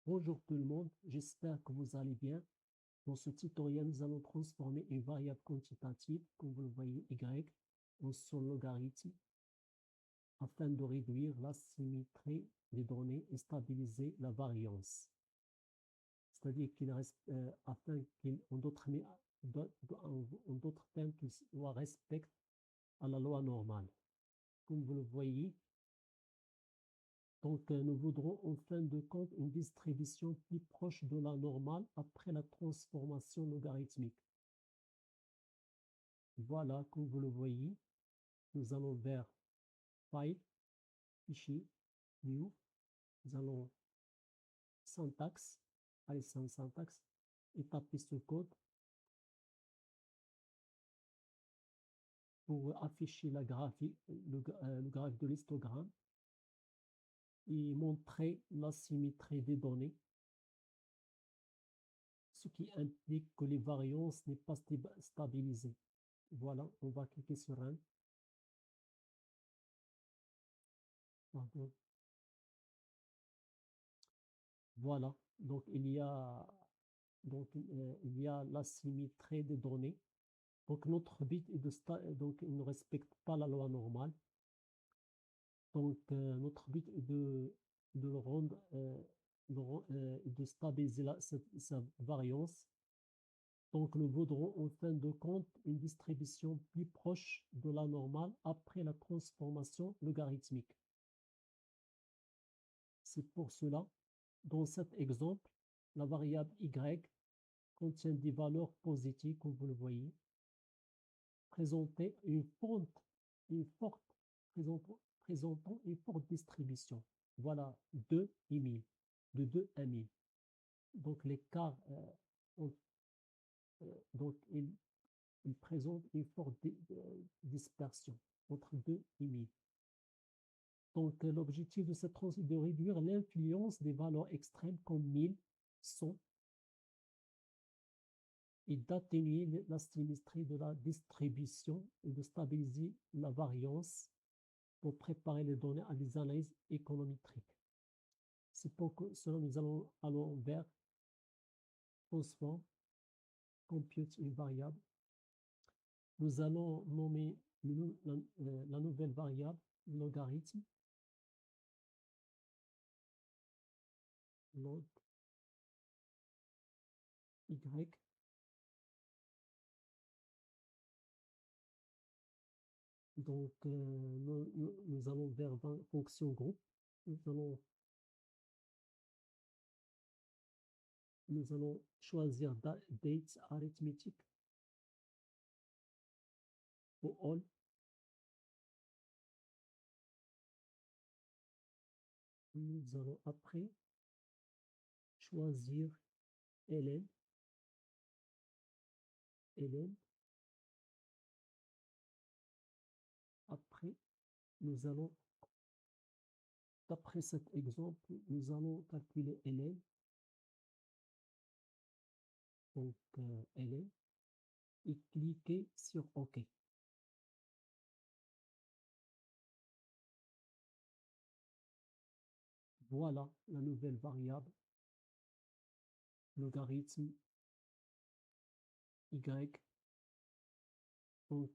Bonjour tout le monde, j'espère que vous allez bien. Dans ce tutoriel, nous allons transformer une variable quantitative, comme vous le voyez, y, en son logarithme afin de réduire l'asymétrie des données et stabiliser la variance. C'est-à-dire qu'il reste, afin en d'autres termes, qu'il soit respecte à la loi normale. Comme vous le voyez, donc, nous voudrons en fin de compte une distribution plus proche de la normale après la transformation logarithmique. Voilà, comme vous le voyez, nous allons vers File, Fichier, New, nous allons syntaxe, allez, syntaxe, et taper ce code pour afficher la graphique, le graphe de l'histogramme et montrer l'asymétrie des données, ce qui implique que les variances n'est pas stabilisées. Voilà, on va cliquer sur un. Pardon. Voilà, donc il y a l'asymétrie des données. Donc notre but est donc il ne respecte pas la loi normale. Donc notre but est de le rendre de stabiliser sa variance. Donc nous voudrons en fin de compte une distribution plus proche de la normale après la transformation logarithmique. C'est pour cela, dans cet exemple, la variable y contient des valeurs positives, comme vous le voyez, présenter une forte, présentant une forte distribution. Voilà, 2 et 1000, de 2 à 1000. Donc l'écart, donc il présente une forte dispersion entre 2 et 1000. Donc l'objectif de cette transition est de réduire l'influence des valeurs extrêmes comme 1000, 100, et d'atténuer la symétrie de la distribution et de stabiliser la variance pour préparer les données à des analyses économétriques. C'est pour cela nous allons vers transform, compute une variable. Nous allons nommer la nouvelle variable logarithme, log y. Donc, nous allons vers fonction groupe. Nous allons choisir date arithmétique pour all. Nous allons après choisir ln. Après, nous allons, d'après cet exemple, nous allons calculer ln. Donc, ln, et cliquer sur OK. Voilà la nouvelle variable logarithme y. Donc,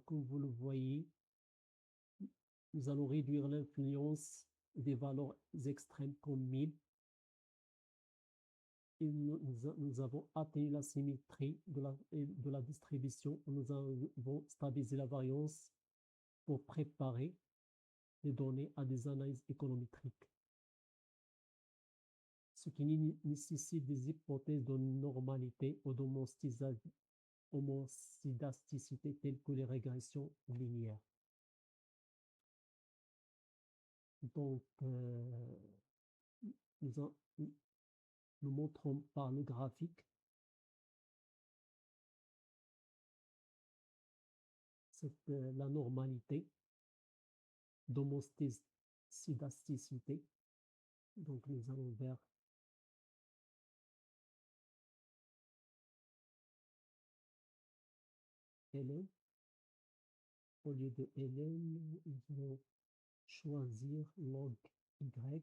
comme vous le voyez, nous allons réduire l'influence des valeurs extrêmes comme 1000 et nous avons atteint la symétrie de la distribution. Nous avons stabilisé la variance pour préparer les données à des analyses économétriques, ce qui nécessite des hypothèses de normalité ou d'homoscédasticité telles que les régressions linéaires. Donc, nous, nous montrons par le graphique la normalité d'homoscédasticité. Donc, nous allons vers ln. Au lieu de ln, nous allons choisir log y.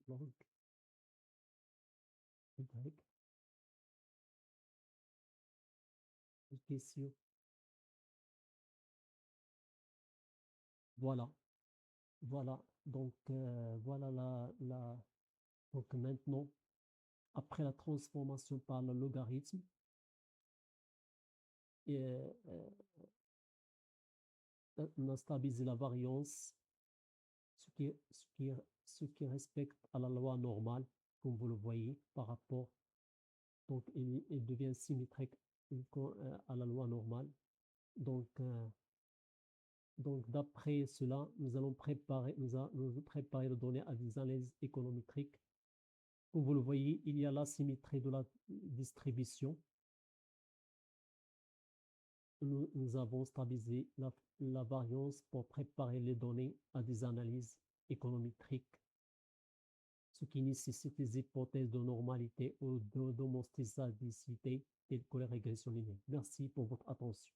log y question. Voilà, voilà. Donc, voilà donc maintenant, après la transformation par le logarithme, et, on a stabilisé la variance, ce qui respecte à la loi normale, comme vous le voyez, par rapport, donc il devient symétrique à la loi normale. Donc, d'après cela, nous allons préparer les données à des analyses économétriques. Comme vous le voyez, il y a la symétrie de la distribution. Nous avons stabilisé la variance pour préparer les données à des analyses économétriques, ce qui nécessite des hypothèses de normalité ou de domesticité telles que les régressions linéaires. Merci pour votre attention.